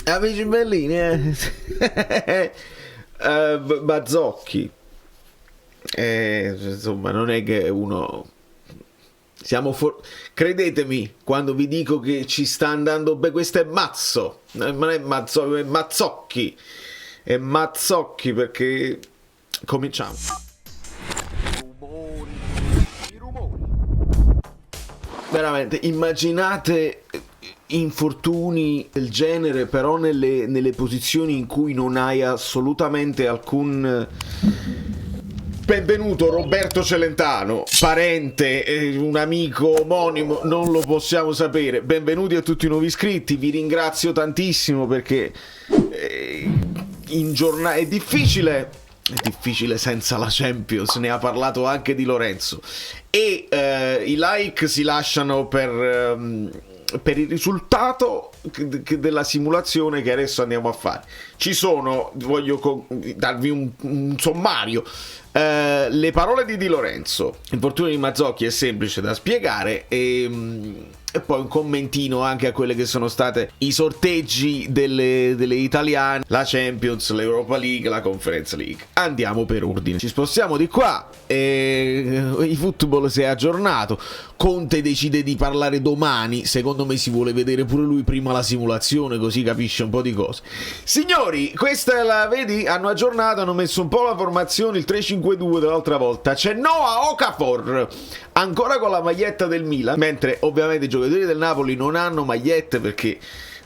Amici bellini, Mazzocchi. Insomma, non è che uno... Credetemi quando vi dico che ci sta andando bene. Questo è Mazzo, non è Mazzo, è Mazzocchi. È Mazzocchi perché... Cominciamo. I rumori. Veramente, immaginate infortuni del genere, però nelle posizioni in cui non hai assolutamente alcun... Benvenuto Roberto Celentano, parente, un amico omonimo, non lo possiamo sapere. Benvenuti a tutti i nuovi iscritti, vi ringrazio tantissimo perché in giornata è difficile senza la Champions, ne ha parlato anche Di Lorenzo. E i like si lasciano per il risultato della simulazione che adesso andiamo a fare. Ci sono, voglio darvi un sommario. Le parole di Di Lorenzo, infortunio di Mazzocchi è semplice da spiegare e poi un commentino anche a quelle che sono state i sorteggi delle italiane, la Champions, l'Europa League, la Conference League. Andiamo per ordine, ci spostiamo di qua il football si è aggiornato. Conte decide di parlare domani, secondo me si vuole vedere pure lui prima la simulazione, così capisce un po' di cose. Signori, questa è la, vedi, hanno aggiornato, hanno messo un po' la formazione, il 3-5-2 dell'altra volta. C'è Noah Okafor ancora con la maglietta del Milan, mentre ovviamente i giocatori del Napoli non hanno magliette perché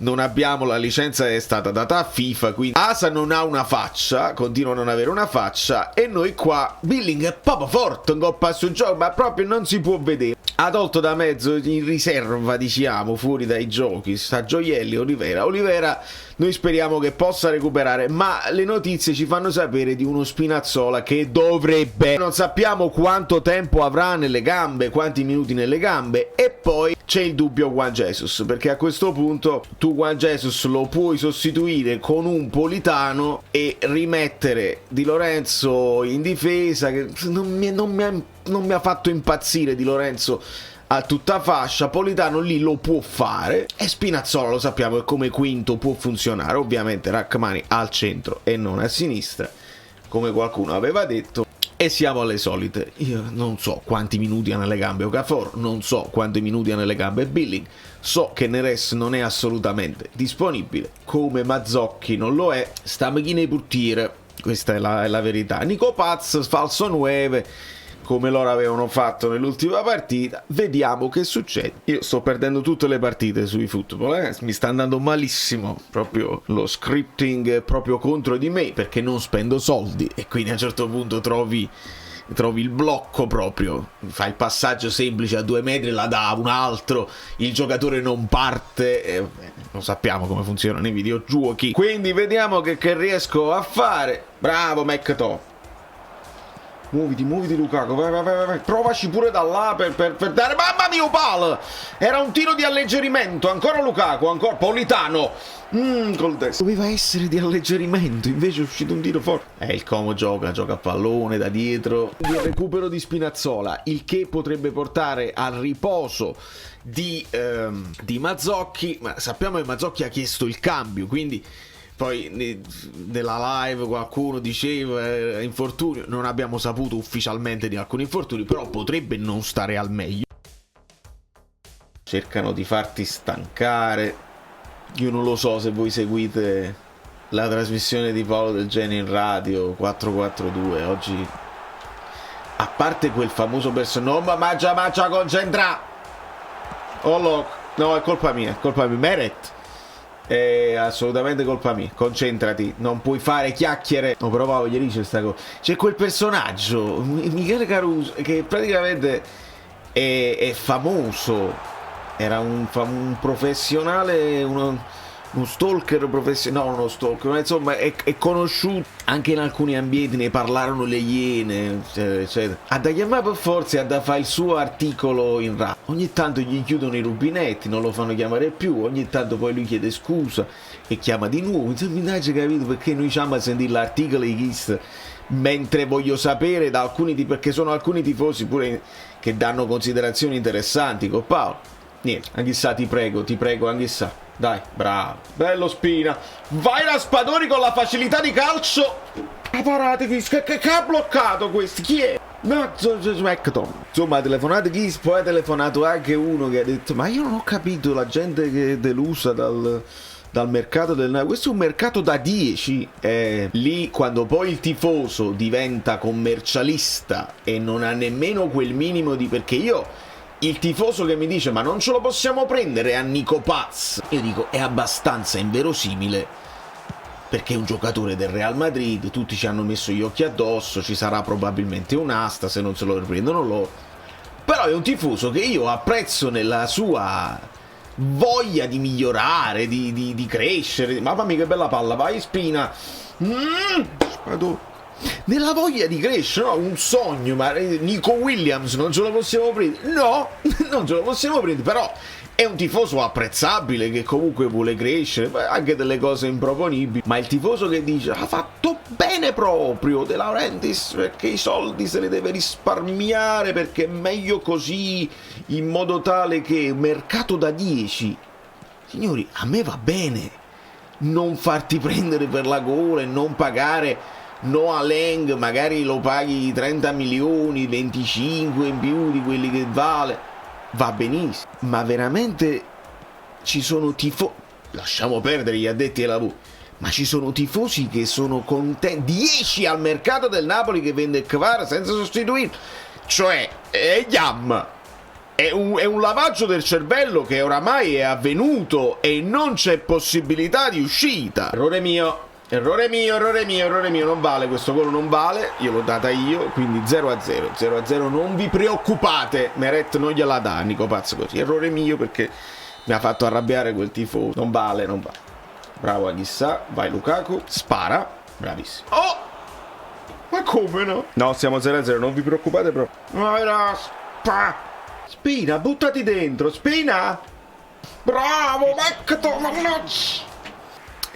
non abbiamo, la licenza è stata data a FIFA, quindi Asa non ha una faccia, continua a non avere una faccia, e noi qua Billing è proprio forte in coppa sul gioco, ma proprio non si può vedere. Ha tolto da mezzo in riserva, diciamo, fuori dai giochi, sta Gioielli, Olivera noi speriamo che possa recuperare, ma le notizie ci fanno sapere di uno Spinazzola che dovrebbe, non sappiamo quanto tempo avrà nelle gambe, quanti minuti nelle gambe, e poi c'è il dubbio Juan Jesus, perché a questo punto tu Juan Jesus lo puoi sostituire con un Politano e rimettere Di Lorenzo in difesa, che non mi ha fatto impazzire Di Lorenzo a tutta fascia. Politano lì lo può fare e Spinazzola lo sappiamo che come quinto può funzionare, ovviamente Rachmani al centro e non a sinistra come qualcuno aveva detto. E siamo alle solite, io non so quanti minuti ha nelle gambe Okafor, non so quanti minuti ha nelle gambe Billing, so che Neres non è assolutamente disponibile, come Mazzocchi non lo è, sta macchina di portiere, questa è la verità. Nico Paz, falso 9, come loro avevano fatto nell'ultima partita. Vediamo che succede. Io sto perdendo tutte le partite sui football, mi sta andando malissimo, proprio lo scripting è proprio contro di me perché non spendo soldi e quindi a un certo punto trovi il blocco proprio, fai il passaggio semplice a 2 metri, la dà un altro, il giocatore non parte, non sappiamo come funzionano i videogiochi, quindi vediamo che riesco a fare. Bravo McTominay, muoviti Lukaku, vai. Provaci pure da là per dare, mamma mia pal, era un tiro di alleggerimento, ancora Lukaku, ancora Politano, col destro, doveva essere di alleggerimento, invece è uscito un tiro forte. Il Como gioca a pallone da dietro, il recupero di Spinazzola, il che potrebbe portare al riposo di Mazzocchi, ma sappiamo che Mazzocchi ha chiesto il cambio, quindi poi nella live qualcuno diceva infortunio, non abbiamo saputo ufficialmente di alcuni infortuni, però potrebbe non stare al meglio. Cercano di farti stancare. Io non lo so se voi seguite la trasmissione di Paolo Del Genio in radio 442 oggi, a parte quel famoso personaggio, no, mangia concentra, no, è colpa mia, Meret. È assolutamente colpa mia, concentrati, non puoi fare chiacchiere. No, però Paolo ieri c'è sta cosa, c'è quel personaggio Michele Caruso che praticamente è famoso, era un professionale, uno stalker professionale, no, uno stalker, ma insomma è conosciuto anche in alcuni ambienti, ne parlarono le Iene, eccetera. Ha da chiamare per forza e ha da fare il suo articolo in radio. Ogni tanto gli chiudono i rubinetti, non lo fanno chiamare più, ogni tanto poi lui chiede scusa e chiama di nuovo. Insomma, non hai capito perché noi siamo a sentire l'articolo di Kiss, mentre voglio sapere da alcuni, perché sono alcuni tifosi pure che danno considerazioni interessanti con Paolo. Niente, anche sa, ti prego, anche sa. Dai, bravo. Bello Spina. Vai Raspadori con la facilità di calcio. La parata che ha bloccato questi? Chi è? No, SmackDown. Insomma, ha telefonato chi? Poi ha telefonato anche uno che ha detto: ma io non ho capito la gente che è delusa dal mercato del... Questo è un mercato da 10. Lì quando poi il tifoso diventa commercialista e non ha nemmeno quel minimo di... Perché io... Il tifoso che mi dice ma non ce lo possiamo prendere a Nico Paz, io dico è abbastanza inverosimile, perché è un giocatore del Real Madrid, tutti ci hanno messo gli occhi addosso, ci sarà probabilmente un'asta se non se lo riprendono loro, però è un tifoso che io apprezzo nella sua voglia di migliorare, di crescere. Mamma mia che bella palla, vai Spina. Nella voglia di crescere, no? Un sogno, ma Nico Williams non ce lo possiamo prendere? No, non ce lo possiamo prendere, però è un tifoso apprezzabile che comunque vuole crescere, anche delle cose improponibili, ma il tifoso che dice ha fatto bene proprio De Laurentiis perché i soldi se li deve risparmiare, perché è meglio così, in modo tale che mercato da 10. Signori, a me va bene non farti prendere per la gola e non pagare Noah Lang, magari lo paghi 30 milioni, 25 in più di quelli che vale, va benissimo, ma veramente ci sono tifosi, lasciamo perdere gli addetti ai lavori, ma ci sono tifosi che sono contenti, 10 al mercato del Napoli che vende Kvar senza sostituirlo, cioè è Yam. È un lavaggio del cervello che oramai è avvenuto e non c'è possibilità di uscita. Errore mio, non vale questo gol, non vale, io l'ho data io, quindi 0-0, non vi preoccupate, Meret non gliela dà Nico Paz così, errore mio perché mi ha fatto arrabbiare quel tifoso, non vale, bravo a chissà, vai Lukaku, spara, bravissimo, oh, ma come no? No, siamo 0-0, non vi preoccupate proprio, Spina, buttati dentro, Spina, bravo,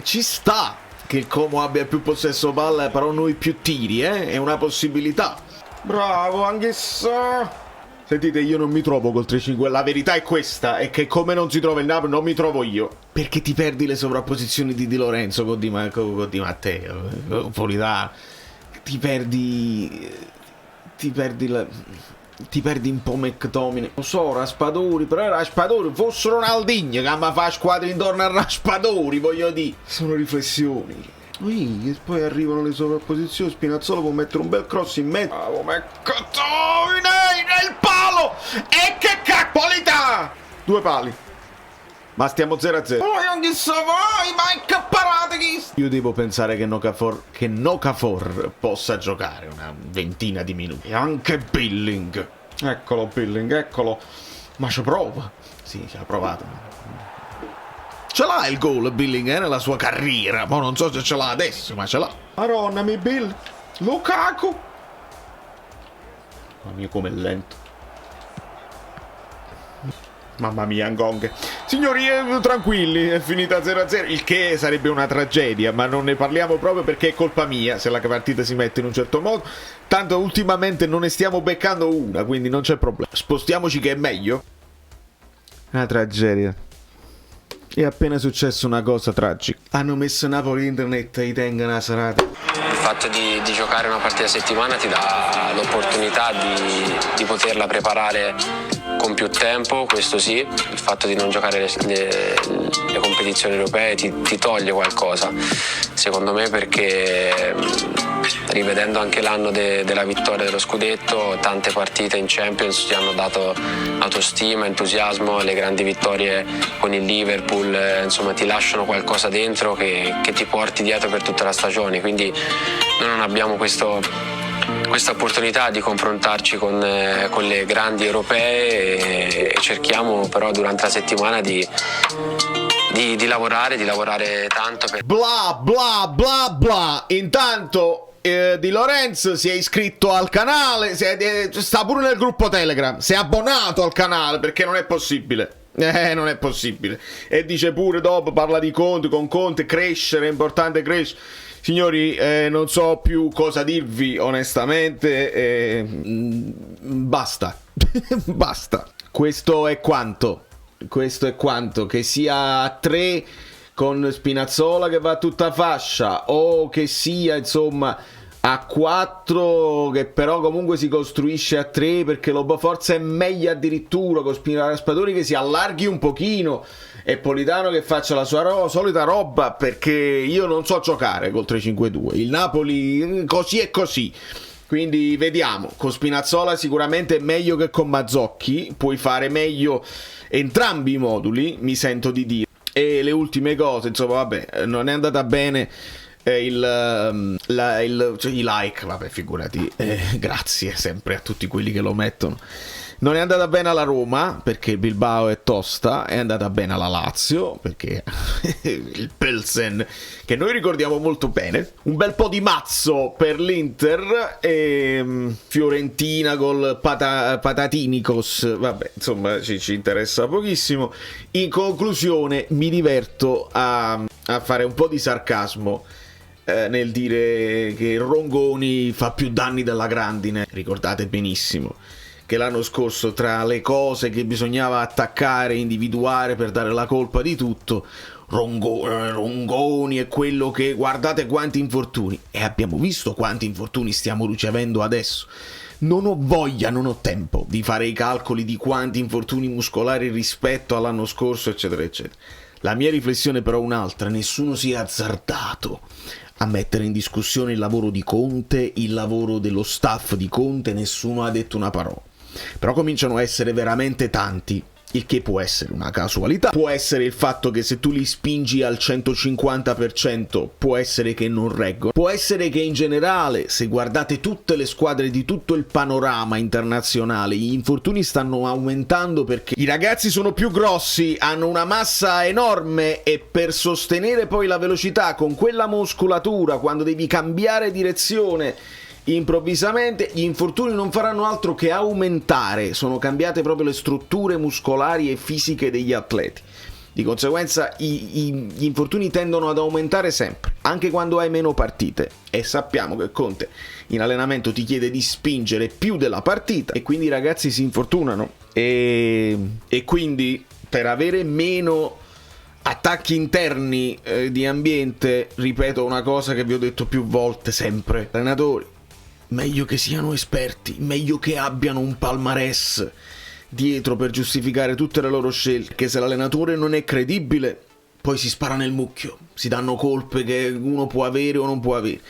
ci sta che il Como abbia più possesso palla, però noi più tiri, è una possibilità. Bravo, anche se... Sentite, io non mi trovo col 3-5, la verità è questa, è che come non si trova il Napoli, non mi trovo io. Perché ti perdi le sovrapposizioni di Lorenzo con Di Matteo, Politano, ti perdi un po' McTominay. Lo so, Raspadori, però Raspadori fosse Ronaldinho che mi fa squadra intorno a Raspadori, voglio dire. Sono riflessioni. E poi arrivano le sovrapposizioni, Spinazzola può mettere un bel cross in mezzo. Bravo, McTominay nel palo! E che cacpolità! 2 pali. Ma stiamo 0-0. Io devo pensare che Okafor possa giocare una ventina di minuti. E anche Billing. Eccolo Billing, eccolo. Ma ci prova. Sì, ci ha provato. Ce l'ha il gol Billing nella sua carriera. Ma non so se ce l'ha adesso, ma ce l'ha. Maronnami Bill. Lukaku. Mamma mia come è lento. Mamma mia, Ngong. Signori, tranquilli, è finita 0-0, il che sarebbe una tragedia, ma non ne parliamo proprio perché è colpa mia se la partita si mette in un certo modo. Tanto ultimamente non ne stiamo beccando una, quindi non c'è problema. Spostiamoci che è meglio. Una tragedia. È appena successo una cosa tragica. Hanno messo Napoli Internet e tengono una serata. Il fatto di giocare una partita a settimana ti dà l'opportunità di poterla preparare con più tempo, questo sì. Il fatto di non giocare le competizioni europee ti toglie qualcosa, secondo me, perché rivedendo anche l'anno della vittoria dello scudetto, tante partite in Champions ti hanno dato autostima, entusiasmo, le grandi vittorie con il Liverpool, insomma ti lasciano qualcosa dentro che ti porti dietro per tutta la stagione, quindi noi non abbiamo questa opportunità di confrontarci con le grandi europee e cerchiamo però durante la settimana di lavorare tanto per... Bla bla bla bla. Intanto Di Lorenzo si è iscritto al canale, sta pure nel gruppo Telegram, si è abbonato al canale perché non è possibile. Non è possibile. E dice pure dopo, parla di Conte, con Conte crescere, è importante crescere. Signori, non so più cosa dirvi onestamente, basta. Basta. Questo è quanto. questo è quanto, che sia a 3 con Spinazzola che va a tutta fascia, o che sia insomma a 4 che però comunque si costruisce a 3, perché forse è meglio addirittura con Raspadori che si allarghi un pochino e Politano che faccia la sua solita roba, perché io non so giocare col 3-5-2, il Napoli così e così. Quindi vediamo, con Spinazzola sicuramente è meglio che con Mazzocchi, puoi fare meglio entrambi i moduli, mi sento di dire. E le ultime cose, insomma, vabbè, non è andata bene i like, vabbè, figurati, grazie sempre a tutti quelli che lo mettono. Non è andata bene alla Roma perché Bilbao è tosta, è andata bene alla Lazio perché il Pilsen, che noi ricordiamo molto bene, un bel po' di mazzo per l'Inter, e Fiorentina col Patatinicos, vabbè, insomma ci interessa pochissimo. In conclusione mi diverto a fare un po' di sarcasmo nel dire che Rongoni fa più danni della grandine. Ricordate benissimo che l'anno scorso, tra le cose che bisognava attaccare, individuare per dare la colpa di tutto, Rongoni è quello che, guardate quanti infortuni, e abbiamo visto quanti infortuni stiamo ricevendo adesso. Non ho voglia, non ho tempo di fare i calcoli di quanti infortuni muscolari rispetto all'anno scorso, eccetera eccetera. La mia riflessione però è un'altra: nessuno si è azzardato a mettere in discussione il lavoro di Conte, il lavoro dello staff di Conte, nessuno ha detto una parola. Però cominciano a essere veramente tanti, il che può essere una casualità, può essere il fatto che se tu li spingi al 150% può essere che non reggono, può essere che in generale, se guardate tutte le squadre di tutto il panorama internazionale, gli infortuni stanno aumentando perché i ragazzi sono più grossi, hanno una massa enorme, e per sostenere poi la velocità con quella muscolatura, quando devi cambiare direzione improvvisamente, gli infortuni non faranno altro che aumentare. Sono cambiate proprio le strutture muscolari e fisiche degli atleti, di conseguenza gli infortuni tendono ad aumentare sempre, anche quando hai meno partite, e sappiamo che Conte in allenamento ti chiede di spingere più della partita, e quindi i ragazzi si infortunano, e quindi per avere meno attacchi interni di ambiente, ripeto una cosa che vi ho detto più volte sempre: allenatori, meglio che siano esperti, meglio che abbiano un palmarès dietro per giustificare tutte le loro scelte, perché se l'allenatore non è credibile poi si spara nel mucchio, si danno colpe che uno può avere o non può avere.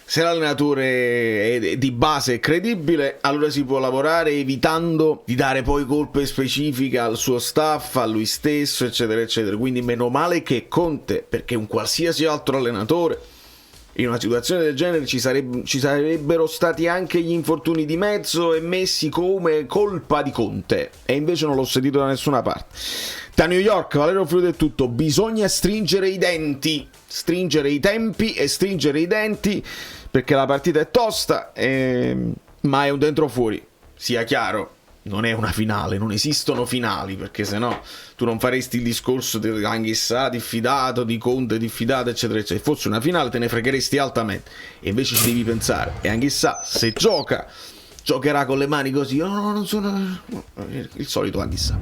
Se l'allenatore è di base credibile, allora si può lavorare evitando di dare poi colpe specifiche al suo staff, a lui stesso, eccetera eccetera. Quindi meno male che Conte, perché un qualsiasi altro allenatore in una situazione del genere ci sarebbero stati anche gli infortuni di mezzo e messi come colpa di Conte, e invece non l'ho sentito da nessuna parte. Da New York, Valerio Friuli è tutto. Bisogna stringere i denti, stringere i tempi e stringere i denti, perché la partita è tosta, ma è un dentro fuori, sia chiaro. Non è una finale, non esistono finali, perché sennò tu non faresti il discorso di Anghissà diffidato, di Conte diffidato, eccetera eccetera. Se fosse una finale te ne fregheresti altamente, e invece ci devi pensare, e Anghissà se giocherà con le mani così, no, non sono il solito Anghissà.